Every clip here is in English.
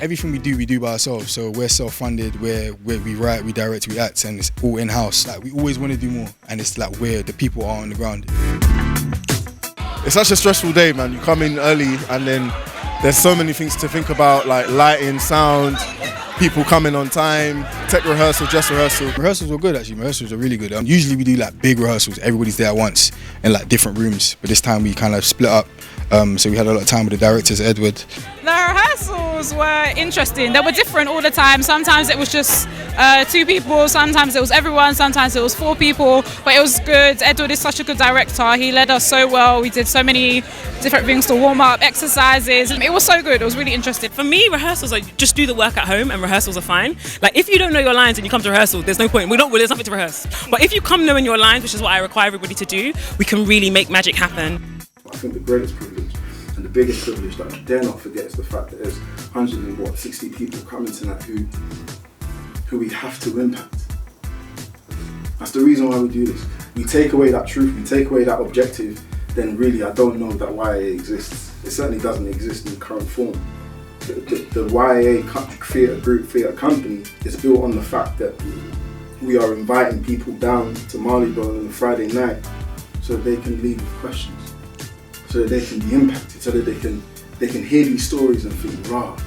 everything we do by ourselves. So we're self-funded, we write, we direct, we act, and it's all in-house. Like, we always want to do more, and it's like where the people are on the ground. It's such a stressful day, man. You come in early and then there's so many things to think about, like lighting, sound, people coming on time, tech rehearsal, dress rehearsal. Rehearsals were good, actually. Rehearsals are really good. Usually we do like big rehearsals. Everybody's there at once in like different rooms. But this time we kind of split up. So we had a lot of time with the directors, Edward. The rehearsals were interesting. They were different all the time. Sometimes it was just 2 people, sometimes it was everyone, sometimes it was 4 people, but it was good. Edward is such a good director. He led us so well. We did so many different things to warm up, exercises. It was so good. It was really interesting. For me, rehearsals are just do the work at home, and rehearsals are fine. Like, if you don't know your lines and you come to rehearsal, there's no point. There's nothing to rehearse. But if you come knowing your lines, which is what I require everybody to do, we can really make magic happen. I think the greatest privilege and the biggest privilege that I dare not forget is the fact that there's 160 people coming tonight who we have to impact. That's the reason why we do this. We take away that truth, we take away that objective, then really I don't know that YA exists. It certainly doesn't exist in the current form. The YA theatre group, theatre company is built on the fact that we are inviting people down to Marleybone on a Friday night so that they can leave with questions, so that they can be impacted, so that they can hear these stories and think, rah.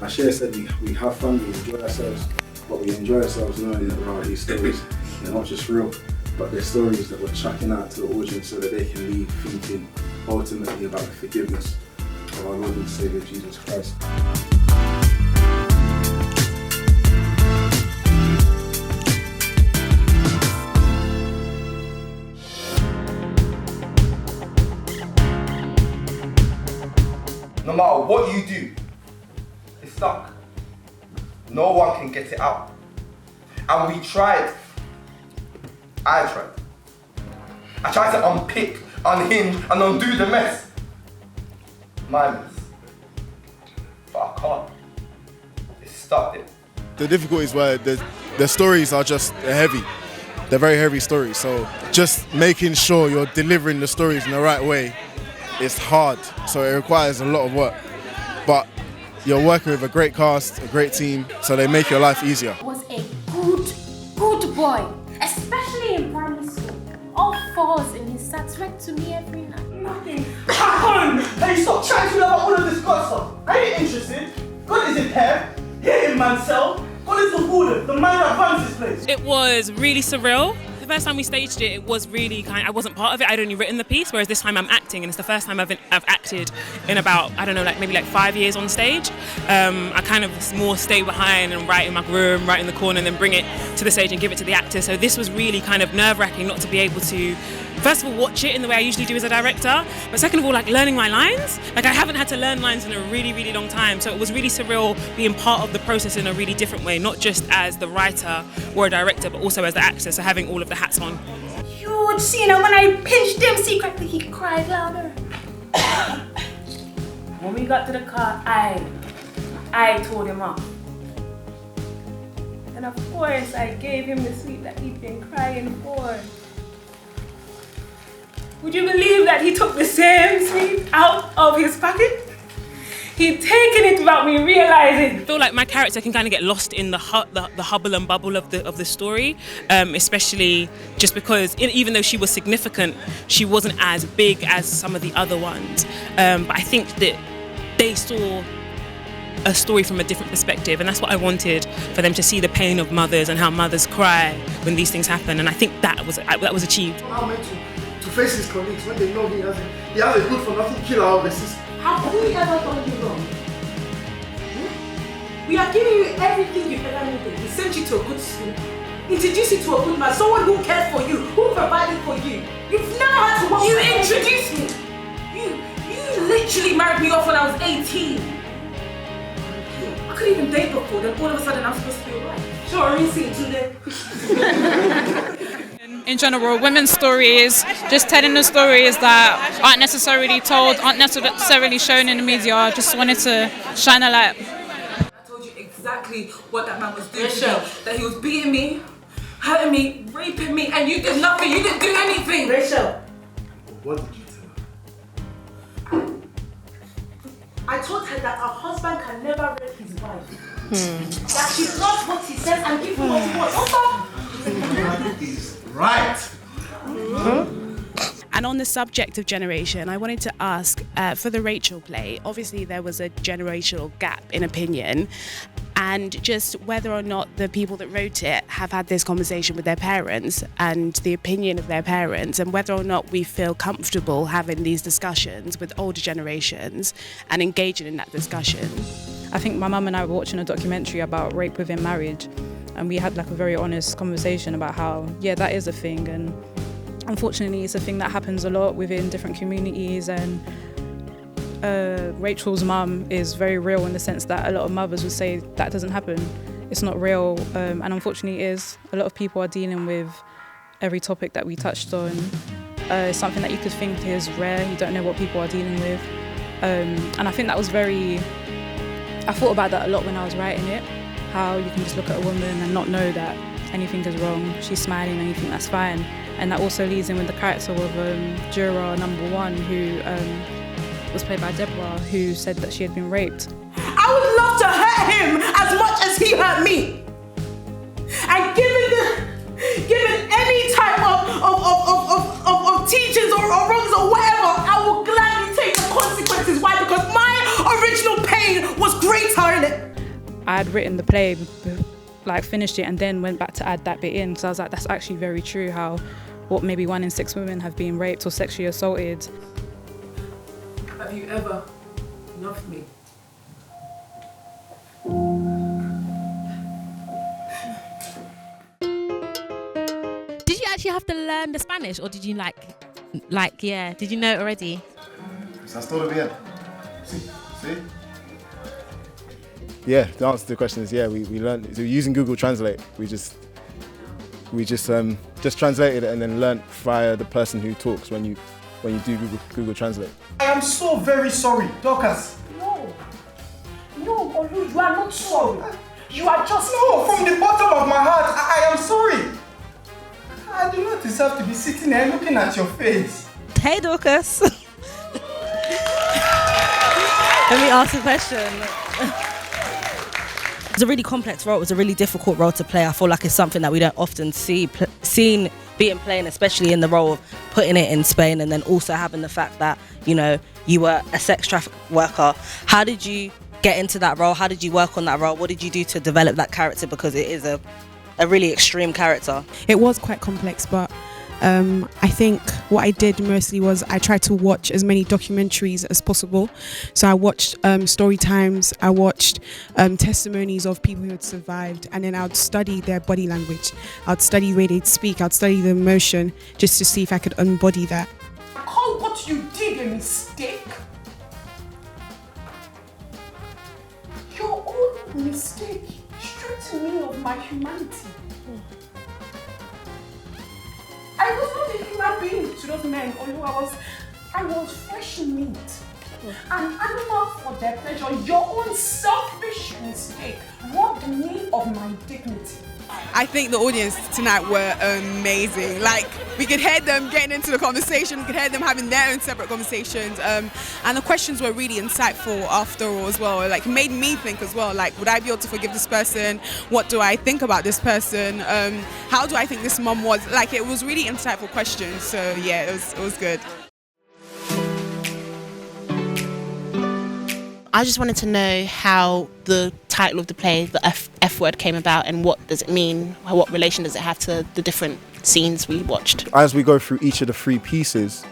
As Cher said, we have fun, we enjoy ourselves, but we enjoy ourselves knowing that rah, these stories, they're not just real, but they're stories that we're chucking out to the audience so that they can leave thinking ultimately about the forgiveness of our Lord and Saviour Jesus Christ. No matter what you do, it's stuck. No one can get it out. And we tried. I tried. I tried to unpick, unhinge, and undo the mess. My mess. But I can't. It's stuck there. The difficulty is where the stories are just heavy. They're very heavy stories. So just making sure you're delivering the stories in the right way is hard. So it requires a lot of work. But you're working with a great cast, a great team, so they make your life easier. Was a good boy, especially in primary school. All 4s in his sats read to me every night. Nothing happened! Hey, stop chatting to me about all of this God stuff. I ain't interested. God is in here. Hear him, man, self. God is the ruler, the man that runs this place. It was really surreal. The first time we staged it, it was really I wasn't part of it. I'd only written the piece, whereas this time I'm acting, and it's the first time I've acted in about, I don't know, like maybe 5 years on stage. I kind of more stay behind and write in my room, write in the corner, and then bring it to the stage and give it to the actors. So this was really kind of nerve-wracking not to be able to, first of all, watch it in the way I usually do as a director, but second of all, like learning my lines. Like, I haven't had to learn lines in a really, really long time. So it was really surreal being part of the process in a really different way, not just as the writer or a director, but also as the actor, so having all of the hats on. Huge scene, and when I pinched him secretly, he cried louder. When we got to the car, I told him off. And of course, I gave him the sweet that he'd been crying for. Would you believe that he took the same sweet out of his pocket? He'd taken it without me realizing. I feel like my character can kind of get lost in the hubble and bubble of the story, especially just because even though she was significant, she wasn't as big as some of the other ones. But I think that they saw a story from a different perspective, and that's what I wanted, for them to see the pain of mothers and how mothers cry when these things happen, and I think that was achieved. How meant to face his colleagues when they know he has a good for nothing killer out of the system. Have we ever done you wrong? We are giving you everything you've ever needed. We sent you to a good school, introduced you to a good man, someone who cares for you, who provided for you. You've never had to work. You introduced me. You literally married me off when I was 18. I couldn't even date before, then all of a sudden I'm supposed to be alright. Sure, I'm seeing today. In general, women's stories, just telling the stories that aren't necessarily told, aren't necessarily shown in the media. Just wanted to shine a light. I told you exactly what that man was doing to me. That he was beating me, hurting me, raping me, and you did nothing. You didn't do anything. Rachel, what did you tell her? I told her that a husband can never rape his wife. That she does what he says and give him what he wants. Right. And on the subject of generation, I wanted to ask, for the Rachel play, obviously there was a generational gap in opinion, and just whether or not the people that wrote it have had this conversation with their parents and the opinion of their parents, and whether or not we feel comfortable having these discussions with older generations and engaging in that discussion. I think my mum and I were watching a documentary about rape within marriage, and we had like a very honest conversation about how, yeah, that is a thing, and unfortunately it's a thing that happens a lot within different communities. And Rachel's mum is very real in the sense that a lot of mothers would say that doesn't happen, it's not real, and unfortunately it is. A lot of people are dealing with every topic that we touched on. It's something that you could think is rare, you don't know what people are dealing with, and I think that was I thought about that a lot when I was writing it, how you can just look at a woman and not know that anything is wrong, she's smiling and you think that's fine. And that also leads in with the character of juror number 1, who was played by Deborah, who said that she had been raped. I would love to hurt him as much as he hurt me. And given any type of teachings or wrongs or whatever, I will gladly take the consequences. Why? Because my original pain was greater, innit? I had written the play, like finished it, and then went back to add that bit in, because I was like, that's actually very true, how maybe 1 in 6 women have been raped or sexually assaulted. Have you ever loved me? Did you actually have to learn the Spanish, or did you did you know it already? That's todo bien. See? Yeah, the answer to the question is yeah. We learned, so using Google Translate. We just translated it and then learnt via the person who talks when you do Google Translate. I am so very sorry, Dorcas. No, Olu, you are not sorry. You are just... No, from the bottom of my heart, I am sorry. I do not deserve to be sitting there looking at your face. Hey, Dorcas. Let me ask a question. It's a really complex role. It was a really difficult role to play. I feel like it's something that we don't often see seen being played, especially in the role of putting it in Spain, and then also having the fact that, you were a sex traffic worker. How did you get into that role? How did you work on that role? What did you do to develop that character? Because it is a really extreme character. It was quite complex, but I think what I did mostly was I tried to watch as many documentaries as possible. So I watched story times, I watched testimonies of people who had survived, and then I would study their body language. I'd study the way they'd speak, I'd study the emotion, just to see if I could embody that. Call what you did a mistake. Your own mistake stripped me of my humanity. I was not a human being to those men, although I was fresh meat. An animal for their pleasure. Your own selfish mistake robbed me of my dignity. I think the audience tonight were amazing. Like, we could hear them getting into the conversation, we could hear them having their own separate conversations, and the questions were really insightful after all as well. Like, it made me think as well, like, would I be able to forgive this person? What do I think about this person? How do I think this mum was? Like, it was really insightful questions, so yeah, it was good. I just wanted to know how the title of the play, the F word, came about, and what does it mean? What relation does it have to the different scenes we watched? As we go through each of the 3 pieces,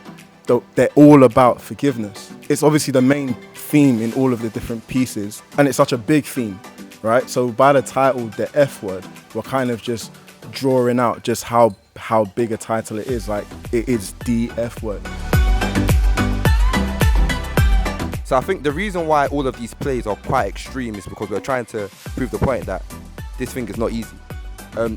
they're all about forgiveness. It's obviously the main theme in all of the different pieces, and it's such a big theme, right? So by the title, the F word, we're kind of just drawing out just how big a title it is. Like, it is the F word. So I think the reason why all of these plays are quite extreme is because we're trying to prove the point that this thing is not easy.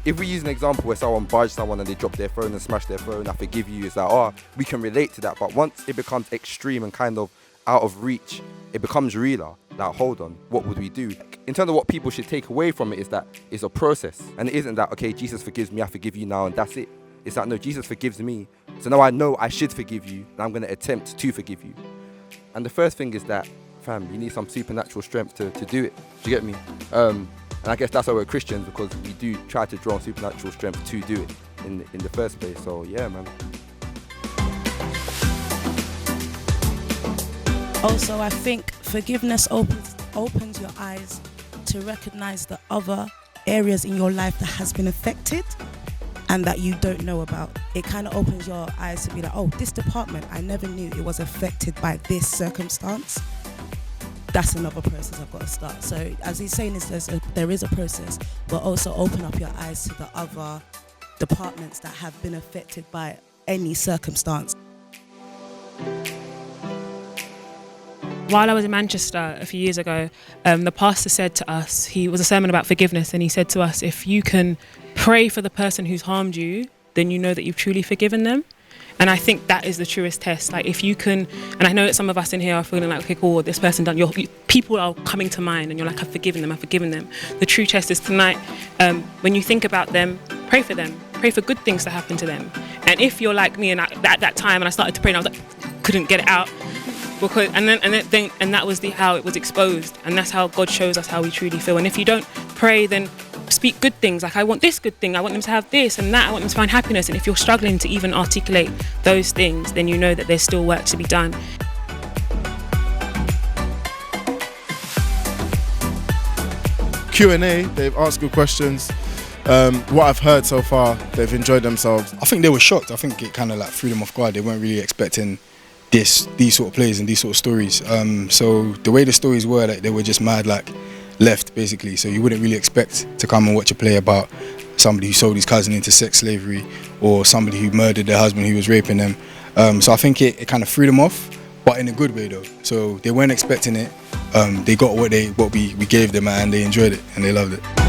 If we use an example where someone barged someone and they drop their phone and smash their phone, I forgive you, it's like, we can relate to that. But once it becomes extreme and kind of out of reach, it becomes realer. Like, hold on, what would we do? In terms of what people should take away from it is that it's a process. And it isn't that, okay, Jesus forgives me, I forgive you now, and that's it. It's like, no, Jesus forgives me, so now I know I should forgive you, and I'm going to attempt to forgive you. And the first thing is that fam, you need some supernatural strength to do it. Do you get me? And I guess that's why we're Christians, because we do try to draw on supernatural strength to do it in the first place. So yeah, man. Also, I think forgiveness opens your eyes to recognize the other areas in your life that has been affected and that you don't know about. It kind of opens your eyes to be like, oh, this department, I never knew it was affected by this circumstance. That's another process I've got to start. So as he's saying, there is a process, but also open up your eyes to the other departments that have been affected by any circumstance. While I was in Manchester a few years ago, the pastor said to us, he was a sermon about forgiveness, and he said to us, if you can pray for the person who's harmed you, then you know that you've truly forgiven them. And I think that is the truest test. Like if you can, and I know that some of us in here are feeling like, okay, cool, this person done, people are coming to mind and you're like, I've forgiven them. The true test is tonight, when you think about them, pray for them. Pray for good things to happen to them. And if you're like me, and at that time, and I started to pray, and I was like, couldn't get it out, because and that was how it was exposed, and that's how God shows us how we truly feel. And if you don't pray, then speak good things, like I want this good thing, I want them to have this and that, I want them to find happiness. And if you're struggling to even articulate those things, then you know that there's still work to be done. Q&A, they've asked good questions. What I've heard so far, they've enjoyed themselves. I think they were shocked. I think it kind of like threw them off guard. They weren't really expecting these sort of plays and these sort of stories. So the way the stories were, like, they were just mad, like left basically. So you wouldn't really expect to come and watch a play about somebody who sold his cousin into sex slavery, or somebody who murdered their husband who was raping them. So I think it kind of threw them off, but in a good way though. So they weren't expecting it. They got what we gave them, and they enjoyed it and they loved it.